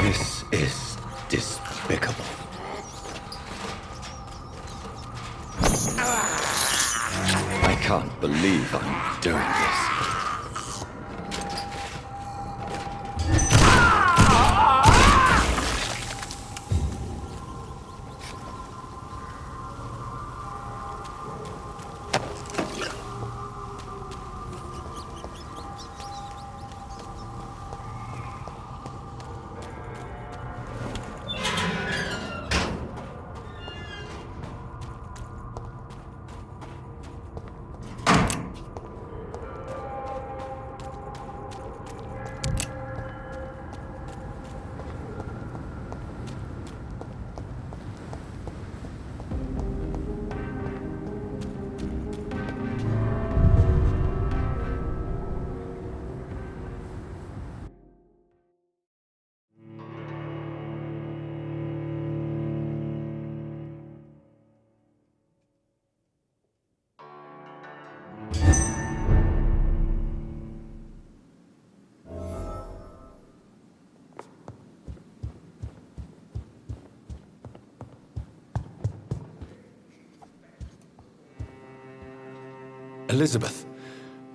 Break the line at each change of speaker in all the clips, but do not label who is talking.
This is despicable. I can't believe I'm doing this.
Elizabeth,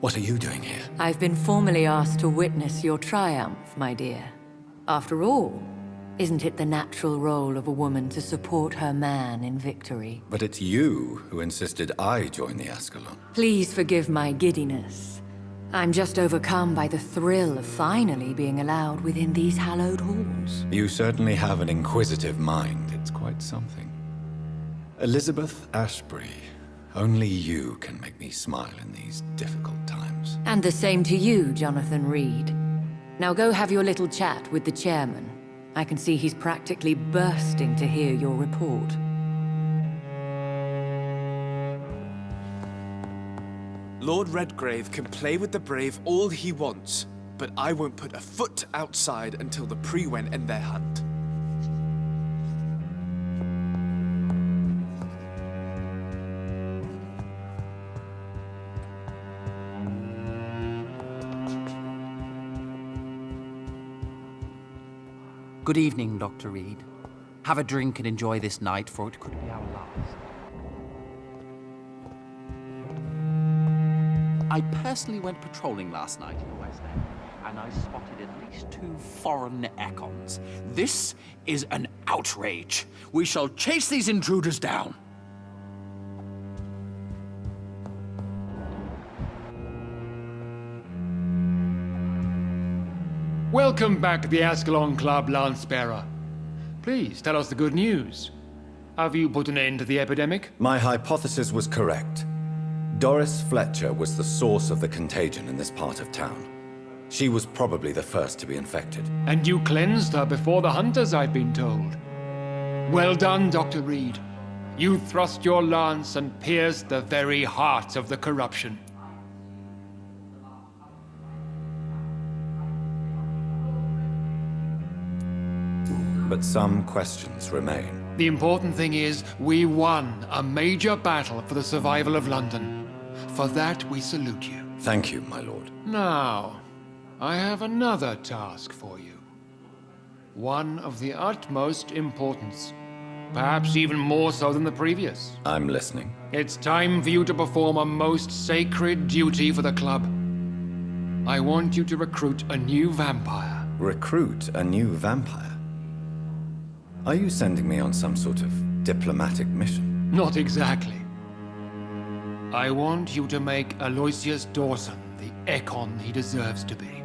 what are you doing here?
I've been formally asked to witness your triumph, my dear. After all, isn't it the natural role of a woman to support her man in victory?
But it's you who insisted I join the Ascalon.
Please forgive my giddiness. I'm just overcome by the thrill of finally being allowed within these hallowed halls.
You certainly have an inquisitive mind. It's quite something. Elizabeth Ashbury, only you can make me smile in these difficult times.
And the same to you, Jonathan Reed. Now go have your little chat with the chairman. I can see he's practically bursting to hear your report.
Lord Redgrave can play with the brave all he wants, but I won't put a foot outside until the Prywen end their hunt.
Good evening, Dr. Reed. Have a drink and enjoy this night, for it could be our last. I personally went patrolling last night in the West End, and I spotted at least 2 foreign econs. This is an outrage. We shall chase these intruders down.
Welcome back to the Ascalon Club, Lance-Bearer. Please, tell us the good news. Have you put an end to the epidemic?
My hypothesis was correct. Doris Fletcher was the source of the contagion in this part of town. She was probably the first to be infected.
And you cleansed her before the hunters, I've been told. Well done, Dr. Reed. You thrust your lance and pierced the very heart of the corruption.
But some questions remain.
The important thing is, we won a major battle for the survival of London. For that, we salute you.
Thank you, my lord.
Now, I have another task for you. One of the utmost importance. Perhaps even more so than the previous.
I'm listening.
It's time for you to perform a most sacred duty for the club. I want you to recruit a new vampire.
Recruit a new vampire? Are you sending me on some sort of diplomatic mission?
Not exactly. I want you to make Aloysius Dawson the Ekon he deserves to be.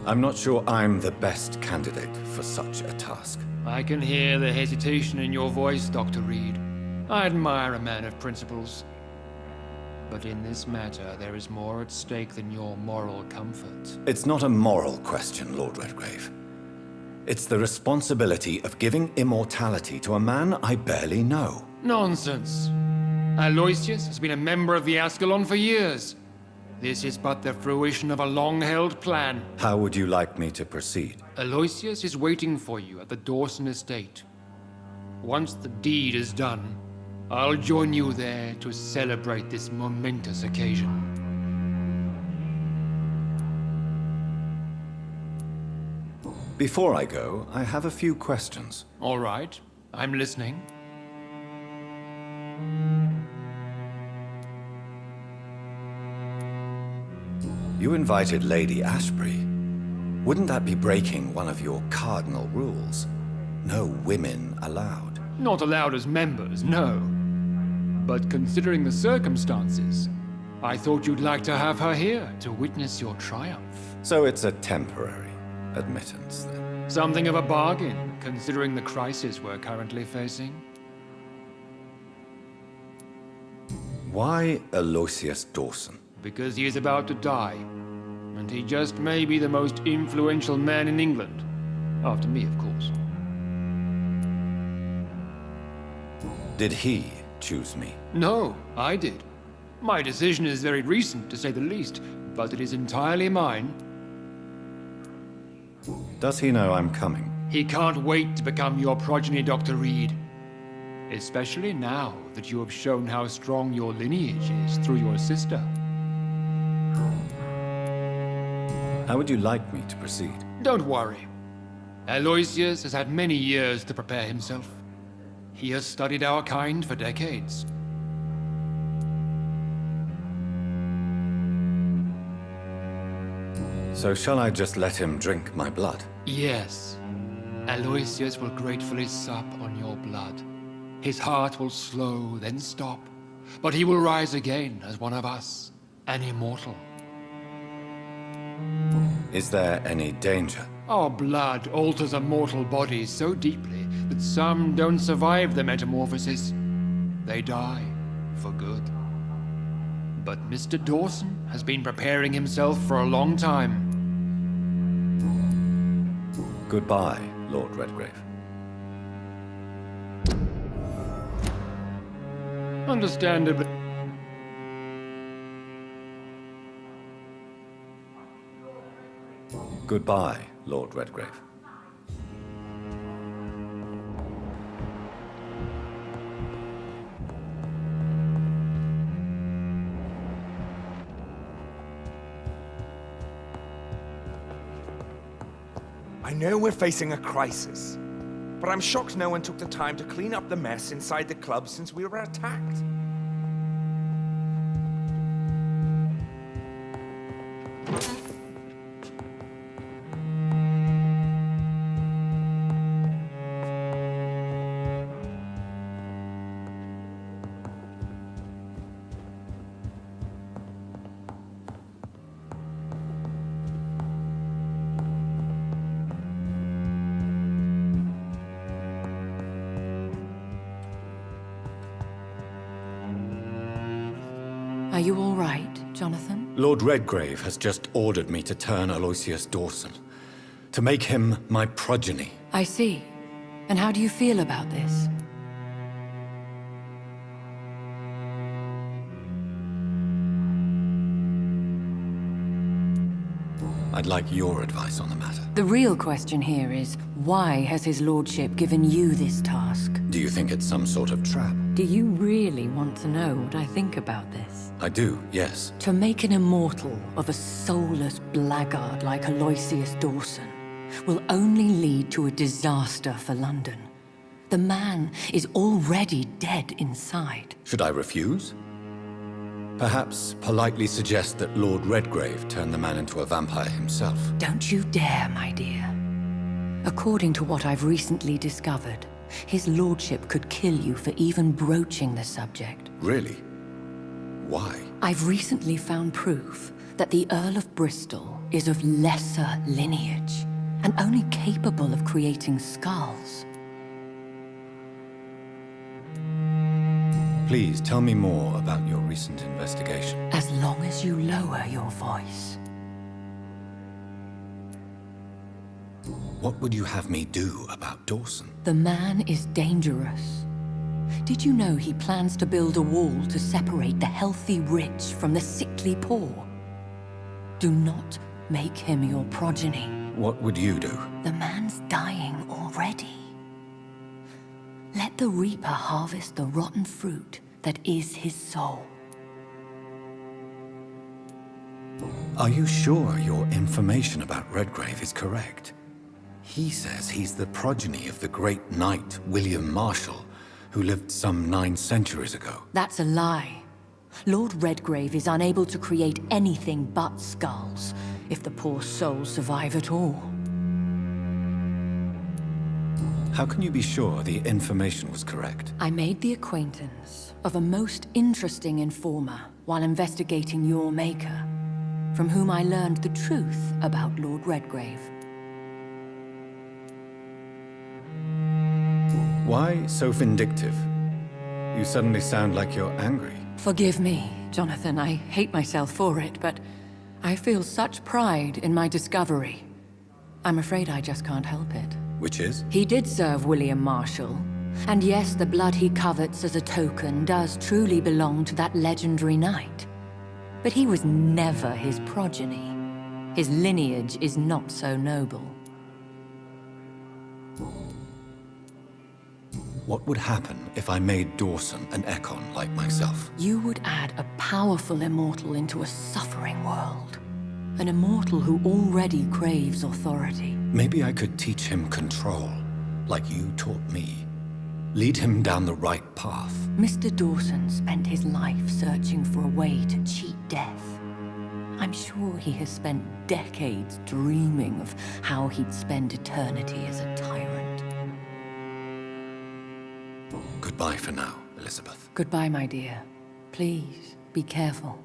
I'm not sure I'm the best candidate for such a task.
I can hear the hesitation in your voice, Dr. Reed. I admire a man of principles. But in this matter, there is more at stake than your moral comfort.
It's not a moral question, Lord Redgrave. It's the responsibility of giving immortality to a man I barely know.
Nonsense. Aloysius has been a member of the Ascalon for years. This is but the fruition of a long-held plan.
How would you like me to proceed?
Aloysius is waiting for you at the Dawson estate. Once the deed is done, I'll join you there to celebrate this momentous occasion.
Before I go, I have a few questions.
All right, I'm listening.
You invited Lady Ashbury. Wouldn't that be breaking one of your cardinal rules? No women allowed.
Not allowed as members, no. But considering the circumstances, I thought you'd like to have her here to witness your triumph.
So it's a temporary admittance, then?
Something of a bargain, considering the crisis we're currently facing.
Why Aloysius Dawson?
Because he is about to die, and he just may be the most influential man in England. After me, of course.
Did he choose me?
No, I did. My decision is very recent, to say the least, but it is entirely mine.
Does he know I'm coming?
He can't wait to become your progeny, Dr. Reed. Especially now that you have shown how strong your lineage is through your sister.
How would you like me to proceed?
Don't worry. Aloysius has had many years to prepare himself. He has studied our kind for decades.
So shall I just let him drink my blood?
Yes. Aloysius will gratefully sup on your blood. His heart will slow, then stop. But he will rise again as one of us, an immortal.
Is there any danger?
Our blood alters a mortal body so deeply that some don't survive the metamorphosis. They die for good. But Mr. Dawson has been preparing himself for a long time.
Goodbye, Lord Redgrave.
Understandably.
Goodbye, Lord Redgrave.
I know we're facing a crisis, but I'm shocked no one took the time to clean up the mess inside the club since we were attacked.
Are you all right, Jonathan?
Lord Redgrave has just ordered me to turn Aloysius Dawson, to make him my progeny.
I see. And how do you feel about this?
I'd like your advice on the matter.
The real question here is, why has his lordship given you this task?
Do you think it's some sort of trap?
Do you really want to know what I think about this?
I do, yes.
To make an immortal of a soulless blackguard like Aloysius Dawson will only lead to a disaster for London. The man is already dead inside.
Should I refuse? Perhaps politely suggest that Lord Redgrave turn the man into a vampire himself.
Don't you dare, my dear. According to what I've recently discovered, his lordship could kill you for even broaching the subject.
Really? Why?
I've recently found proof that the Earl of Bristol is of lesser lineage and only capable of creating skulls.
Please tell me more about your recent investigation.
As long as you lower your voice.
What would you have me do about Dawson?
The man is dangerous. Did you know he plans to build a wall to separate the healthy rich from the sickly poor? Do not make him your progeny.
What would you do?
The man's dying already. Let the reaper harvest the rotten fruit that is his soul.
Are you sure your information about Redgrave is correct? He says he's the progeny of the great knight William Marshall, who lived some 9 centuries ago.
That's a lie. Lord Redgrave is unable to create anything but skulls, if the poor souls survive at all.
How can you be sure the information was correct?
I made the acquaintance of a most interesting informer while investigating your maker, from whom I learned the truth about Lord Redgrave.
Why so vindictive? You suddenly sound like you're angry.
Forgive me, Jonathan. I hate myself for it, but I feel such pride in my discovery. I'm afraid I just can't help it.
Which is?
He did serve William Marshall. And yes, the blood he covets as a token does truly belong to that legendary knight. But he was never his progeny. His lineage is not so noble.
What would happen if I made Dawson an Ekon like myself?
You would add a powerful immortal into a suffering world. An immortal who already craves authority.
Maybe I could teach him control, like you taught me. Lead him down the right path.
Mr. Dawson spent his life searching for a way to cheat death. I'm sure he has spent decades dreaming of how he'd spend eternity as a tyrant.
Goodbye for now, Elizabeth.
Goodbye, my dear. Please, be careful.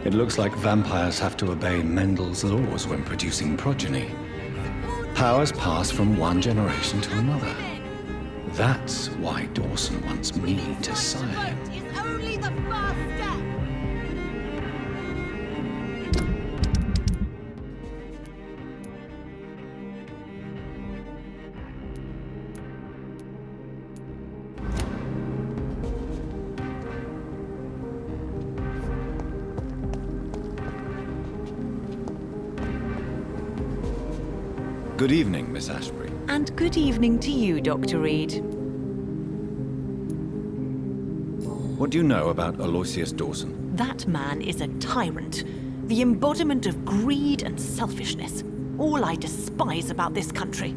It looks like vampires have to obey Mendel's laws when producing progeny. Powers pass from one generation to another. That's why Dawson wants me to sire him.
Is only the first step.
Good evening, Miss Ashbury.
And good evening to you, Dr. Reed.
What do you know about Aloysius Dawson?
That man is a tyrant, the embodiment of greed and selfishness. All I despise about this country.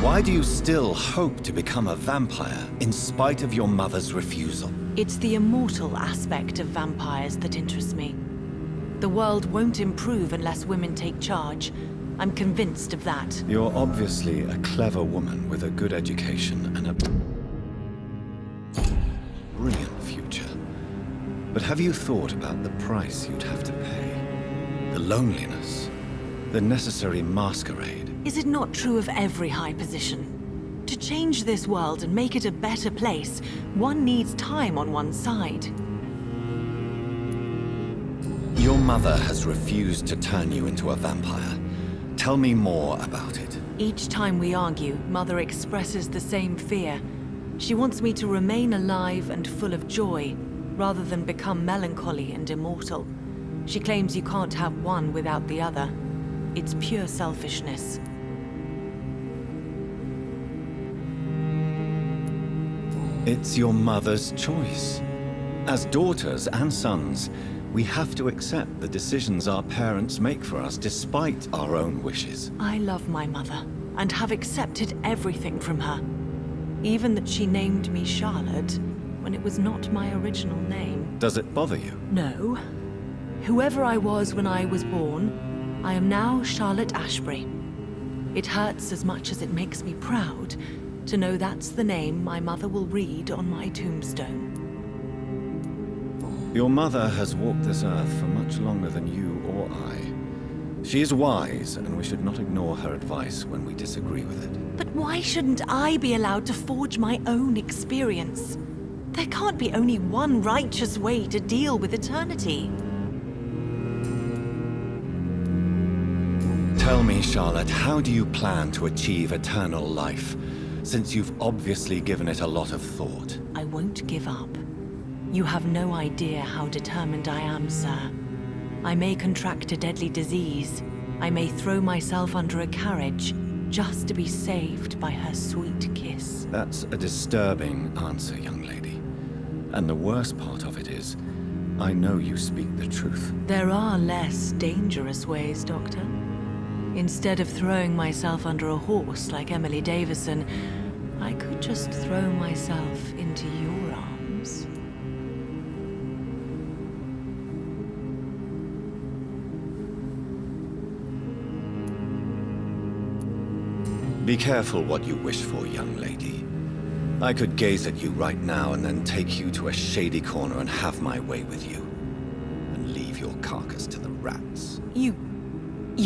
Why do you still hope to become a vampire in spite of your mother's refusal?
It's the immortal aspect of vampires that interests me. The world won't improve unless women take charge. I'm convinced of that.
You're obviously a clever woman with a good education and a brilliant future. But have you thought about the price you'd have to pay? The loneliness, the necessary masquerade.
Is it not true of every high position? To change this world and make it a better place, one needs time on one's side.
Your mother has refused to turn you into a vampire. Tell me more about it.
Each time we argue, Mother expresses the same fear. She wants me to remain alive and full of joy, rather than become melancholy and immortal. She claims you can't have one without the other. It's pure selfishness.
It's your mother's choice. As daughters and sons, we have to accept the decisions our parents make for us despite our own wishes.
I love my mother, and have accepted everything from her. Even that she named me Charlotte, when it was not my original name.
Does it bother you?
No. Whoever I was when I was born, I am now Charlotte Ashbury. It hurts as much as it makes me proud to know that's the name my mother will read on my tombstone.
Your mother has walked this earth for much longer than you or I. She is wise, and we should not ignore her advice when we disagree with it.
But why shouldn't I be allowed to forge my own experience? There can't be only one righteous way to deal with eternity.
Tell me, Charlotte, how do you plan to achieve eternal life, since you've obviously given it a lot of thought?
I won't give up. You have no idea how determined I am, sir. I may contract a deadly disease. I may throw myself under a carriage just to be saved by her sweet kiss.
That's a disturbing answer, young lady. And the worst part of it is, I know you speak the truth.
There are less dangerous ways, Doctor. Instead of throwing myself under a horse like Emily Davison, I could just throw myself into your arms.
Be careful what you wish for, young lady. I could gaze at you right now and then take you to a shady corner and have my way with you. And leave your carcass to the rats.
You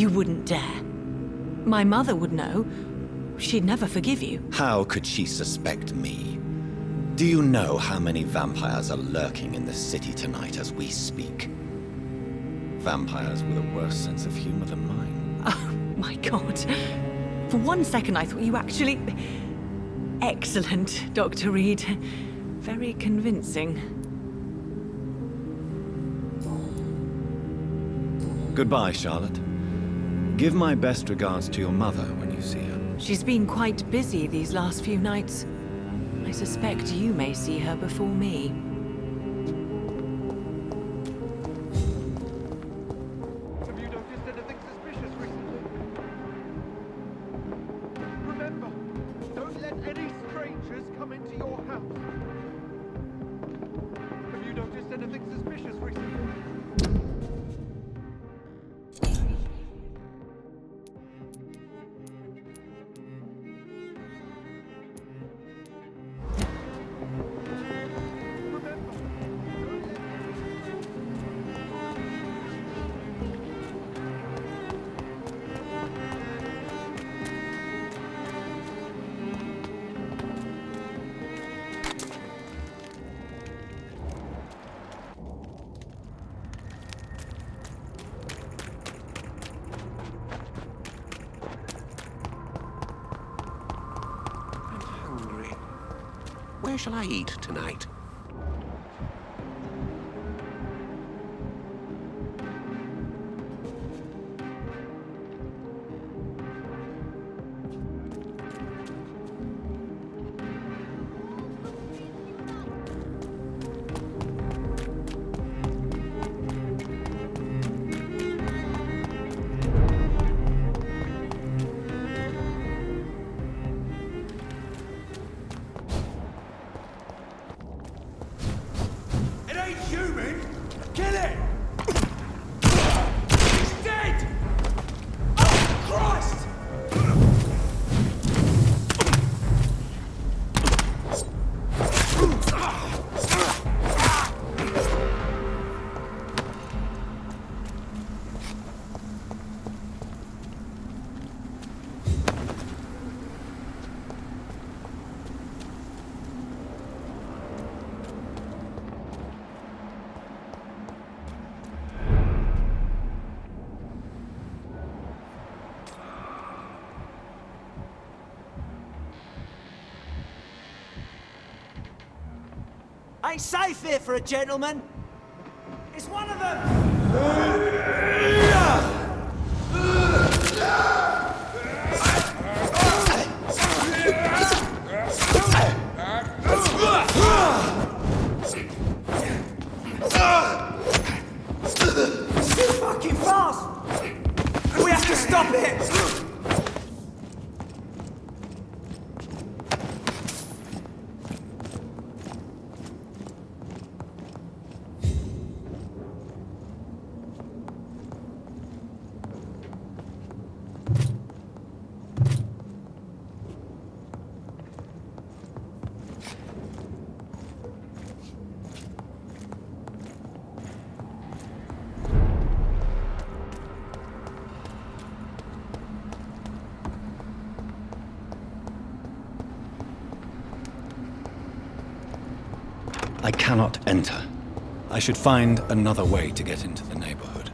wouldn't dare. My mother would know. She'd never forgive you.
How could she suspect me? Do you know how many vampires are lurking in the city tonight as we speak? Vampires with a worse sense of humor than mine.
Oh, my God. For one second, I thought you actually... Excellent, Dr. Reed. Very convincing.
Goodbye, Charlotte. Give my best regards to your mother when you see her.
She's been quite busy these last few nights. I suspect you may see her before me.
Have you noticed anything suspicious recently? Remember, don't let any strangers come into your house. Have you noticed anything suspicious recently?
Where shall I eat tonight?
Ain't safe here for a gentleman. It's one of them! It's too fucking fast! We have to stop it!
I cannot enter. I should find another way to get into the neighborhood.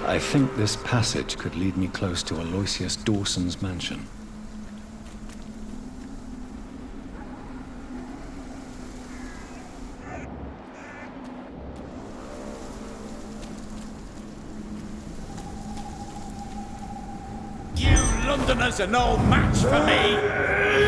I think this passage could lead me close to Aloysius Dawson's mansion.
You Londoners are no match for me!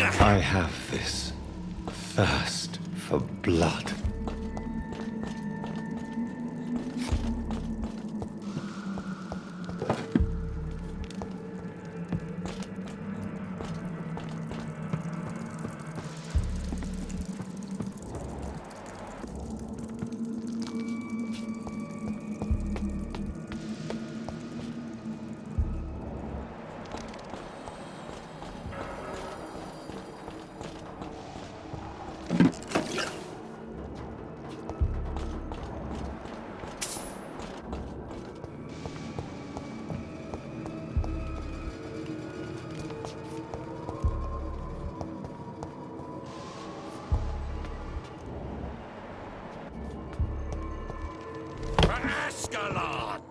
I have this thirst for blood.
Ascalon!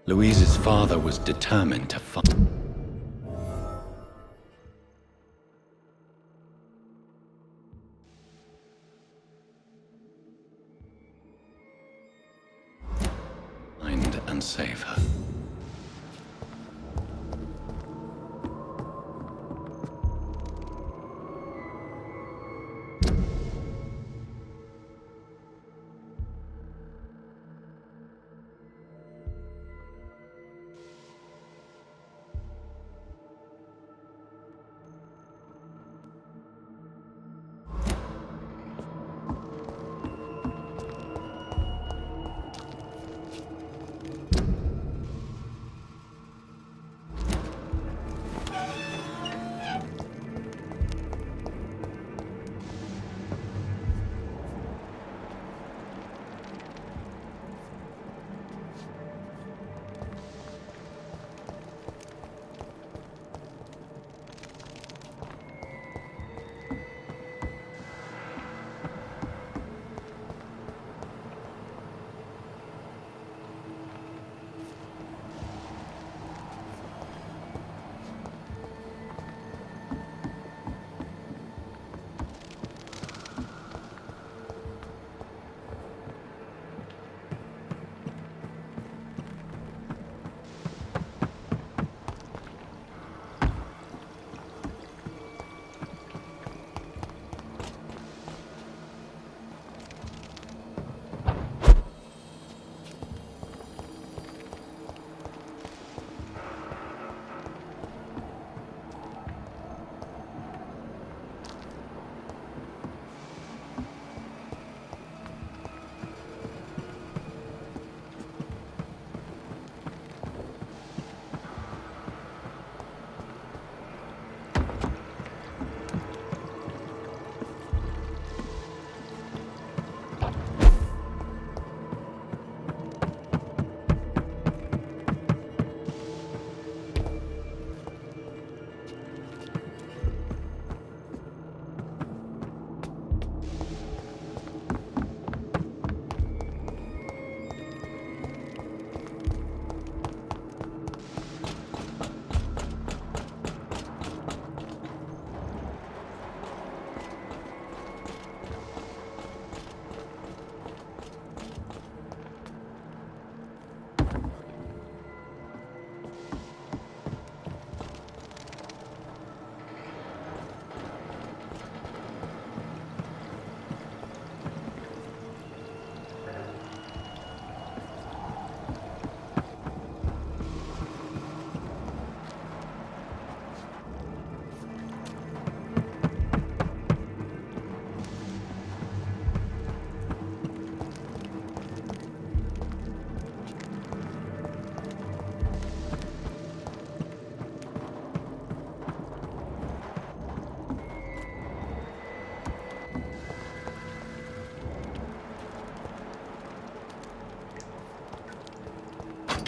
Louise's father was determined to find. And save her.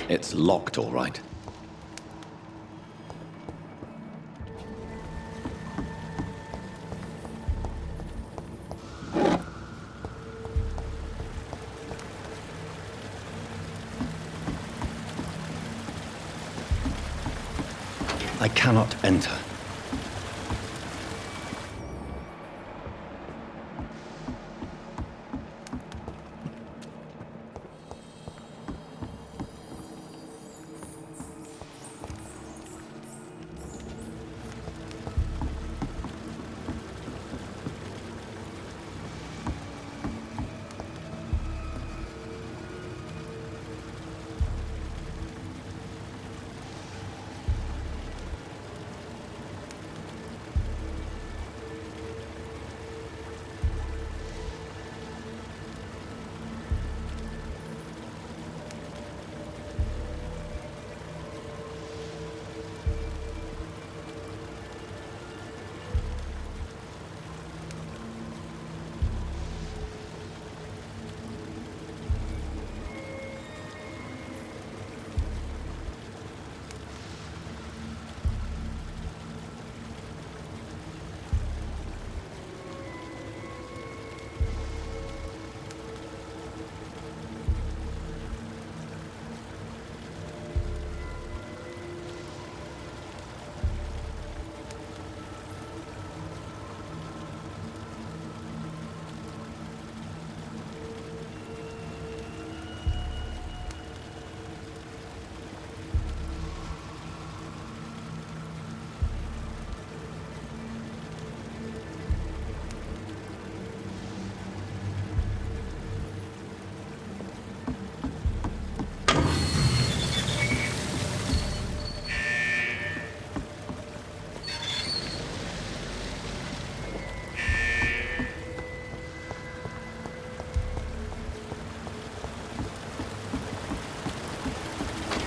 It's locked, all right. I cannot enter.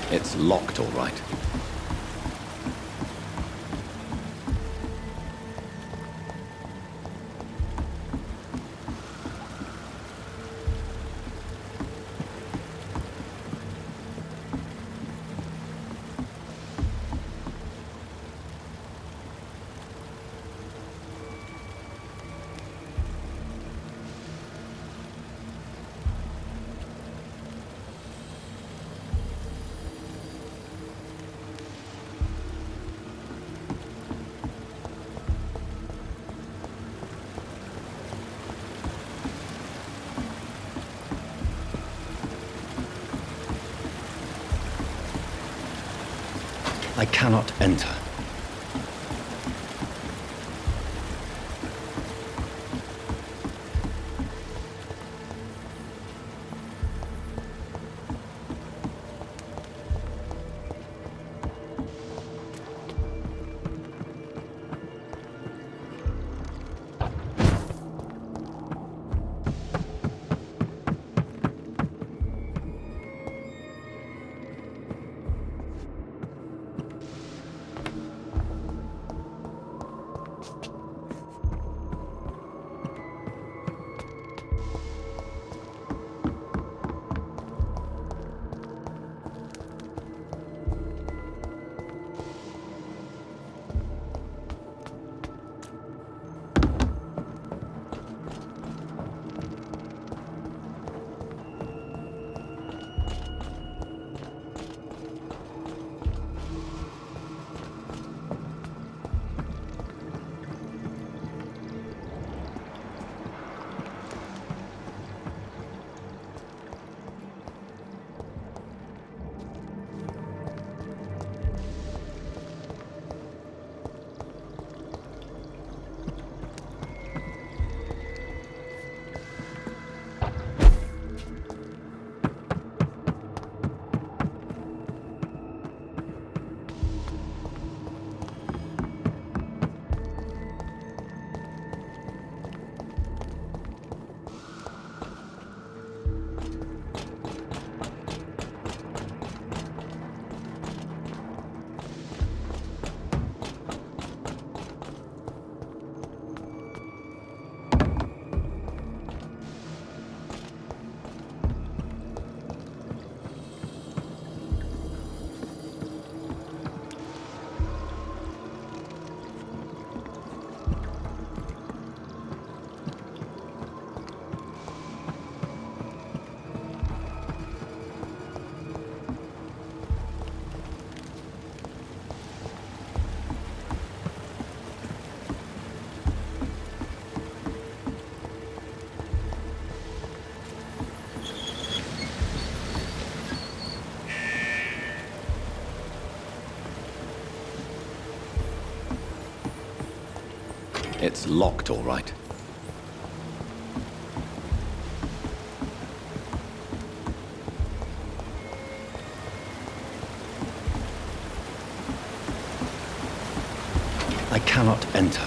It's locked, all right. I cannot enter. It's locked, all right. I cannot enter.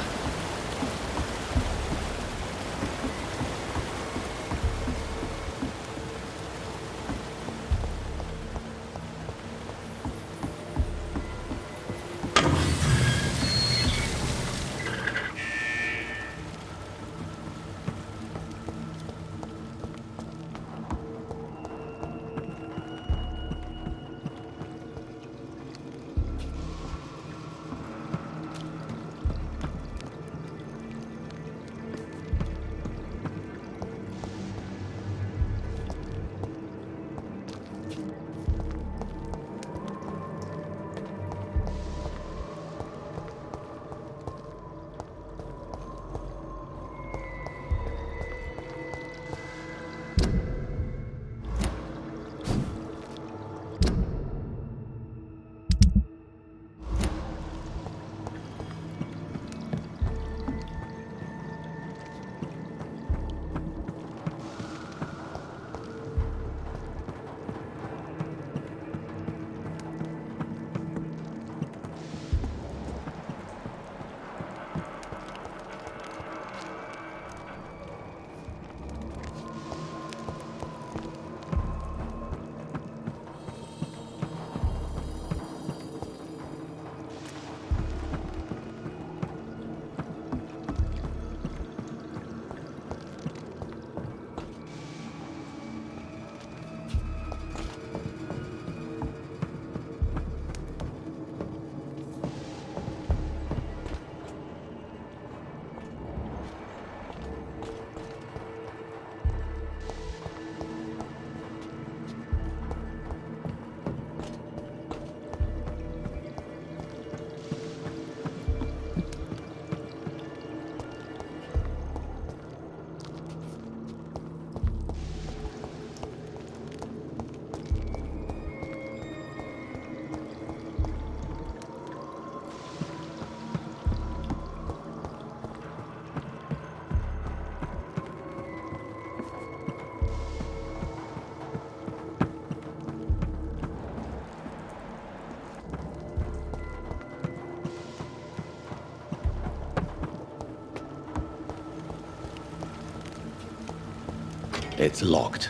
It's locked.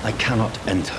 I cannot enter.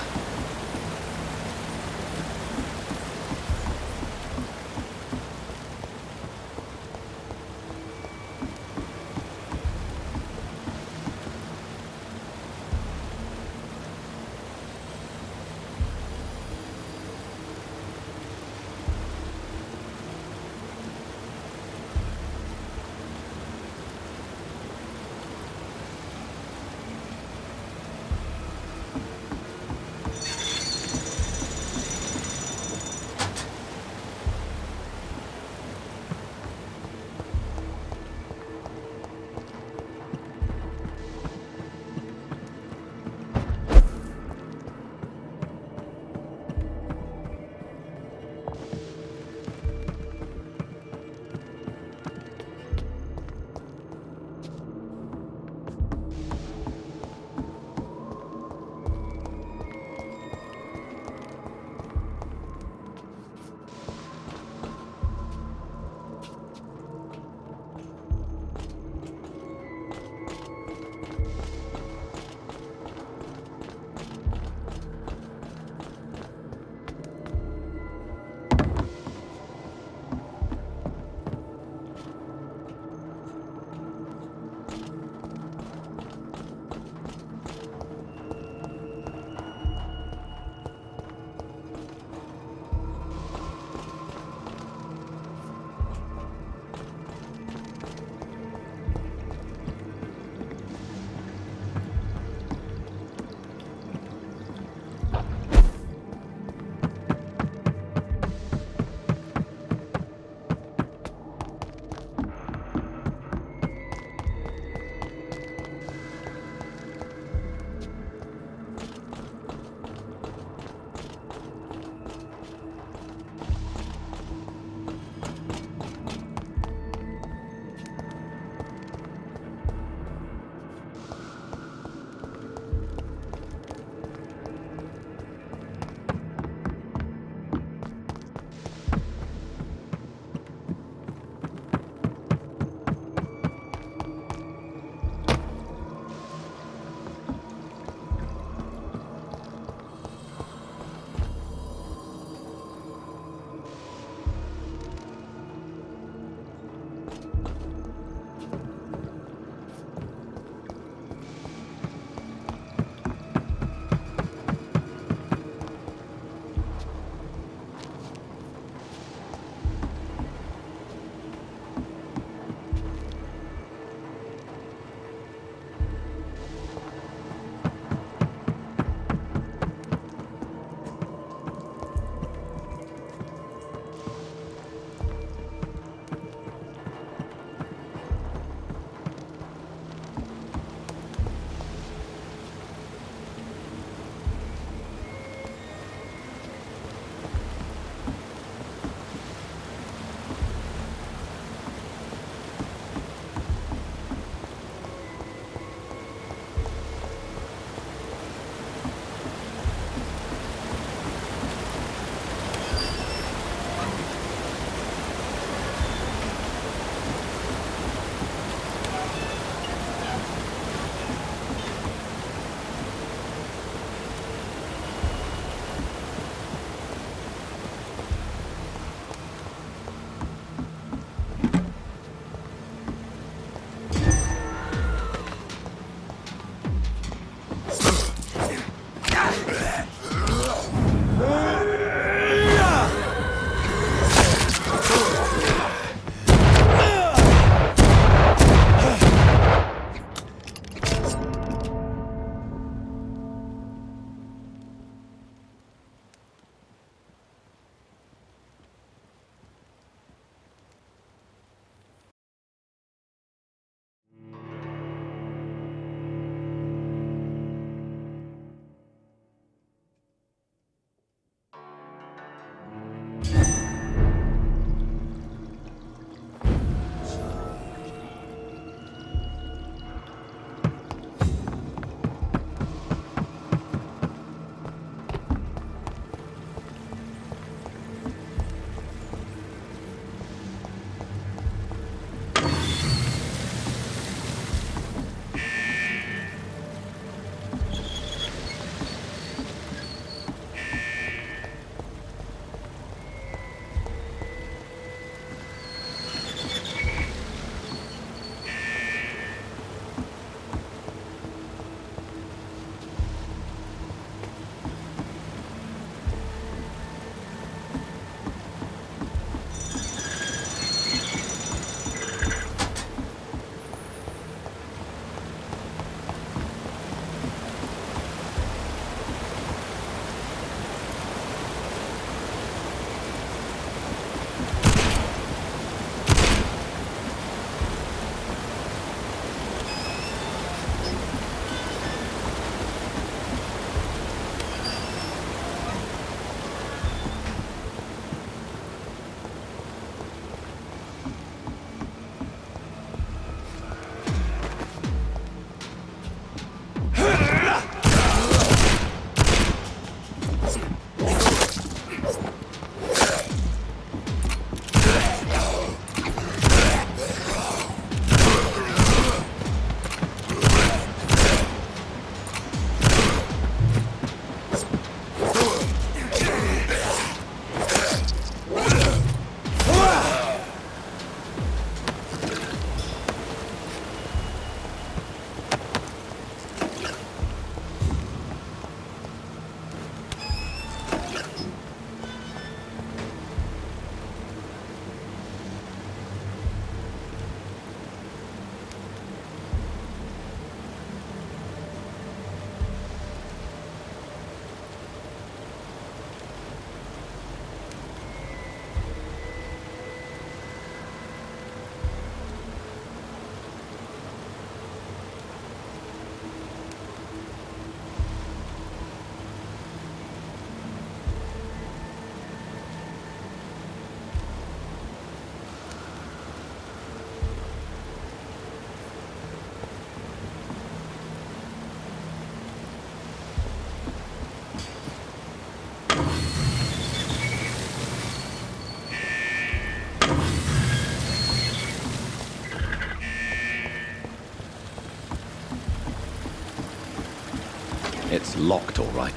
It's locked, all right.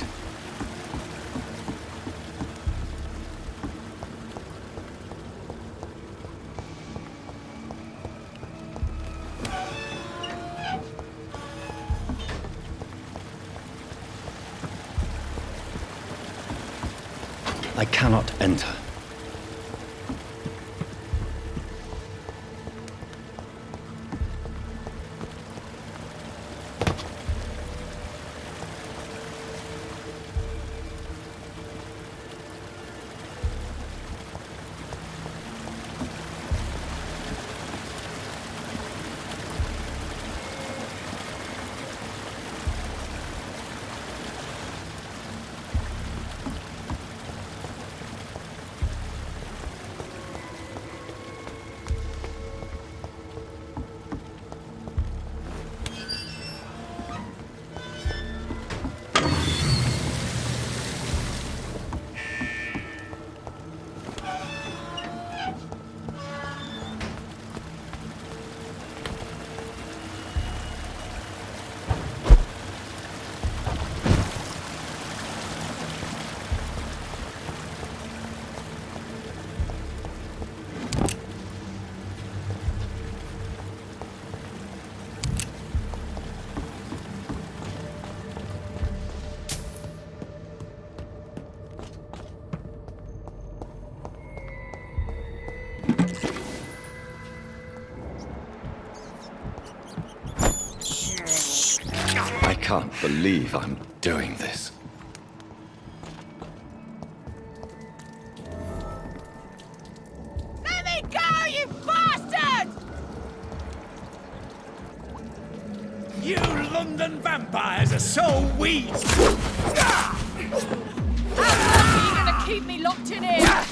I cannot enter. I can't believe I'm doing this.
Let me go, you bastard!
You London vampires are so weak!
How long are you gonna keep me locked in here?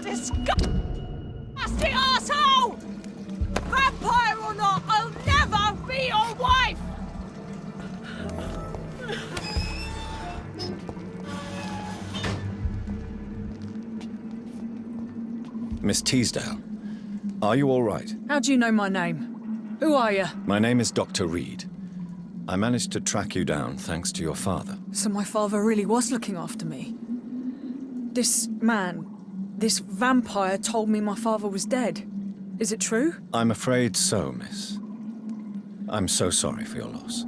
Disgusting asshole! Vampire or not, I'll never be your wife!
Miss Teasdale, are you all right?
How do you know my name? Who are you?
My name is Dr. Reed. I managed to track you down thanks to your father.
So my father really was looking after me. This man, this vampire told me my father was dead. Is it true?
I'm afraid so, miss. I'm so sorry for your loss.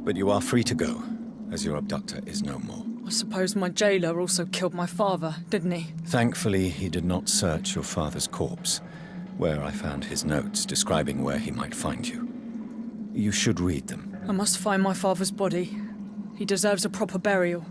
But you are free to go, as your abductor is no more.
I suppose my jailer also killed my father, didn't he?
Thankfully, he did not search your father's corpse, where I found his notes describing where he might find you. You should read them.
I must find my father's body. He deserves a proper burial.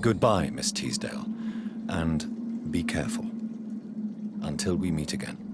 Goodbye, Miss Teasdale, and be careful. Until we meet again.